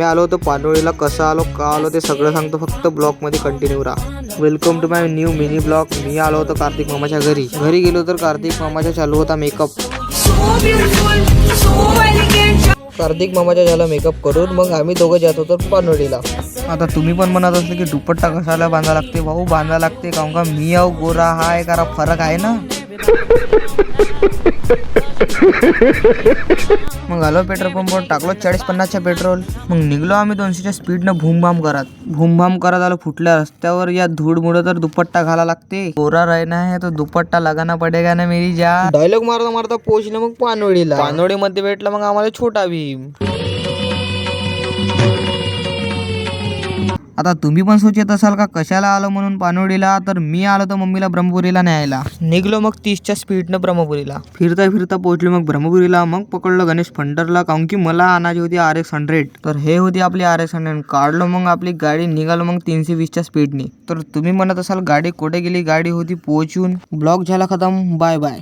मी आलो होतो पानोळीला, कसं आलो का आलो ते सगळं सांगतो, फक्त ब्लॉग मध्ये कंटिन्यू राहा. Welcome to my new mini blog. मी आलो होतो कार्तिक मामाच्या घरी गेलो तर कार्तिक मामाचा चालू होता मेकअप. कार्तिक मामाच्या झाला मेकअप करून मग आम्ही दोघं जात होतो पानोळीला. आता तुम्ही पण म्हणत असले की दुपट्टा कशाला बांधा लागते, भाऊ बांधा लागते काऊन का मी आहो गोरा हाय करा फरक आहे ना. मग आलो पेट्रोल पंपवर, टाकलो 40-50चा पेट्रोल. मग निघलो आम्ही 200च्या स्पीडनं भूम करत आलो. फुटल्या रस्त्यावर या धूळ मुळे तर दुपट्टा घाला लागते. गोरा राहना है तो दुपट्टा लगाना पडेगा ना मेरी जान. डायलॉग मारता मारता पोहोचलो मग पानोळीमध्ये भेटला मग आम्हाला छोटा भीम. आता तुम्ही पण सोचत असाल का कशाला आलो म्हणून पानोळीला, तर मी आलो तर मम्मीला ब्रह्मपुरीला न्यायला. निघलो मग 30च्या स्पीडनं ब्रह्मपुरीला. फिरता पोहोचलो मग ब्रह्मपुरीला. मग पकडलो गणेश फंडरला, काऊन की मला आणायची होती RX 100. तर हे होती आपली RX 100. काढलो मग आपली गाडी, निघालो मग 320च्या स्पीडनी. तर तुम्ही म्हणत असाल गाडी कुठे गेली, गाडी होती पोहोचून. ब्लॉग झाला खतम, बाय बाय.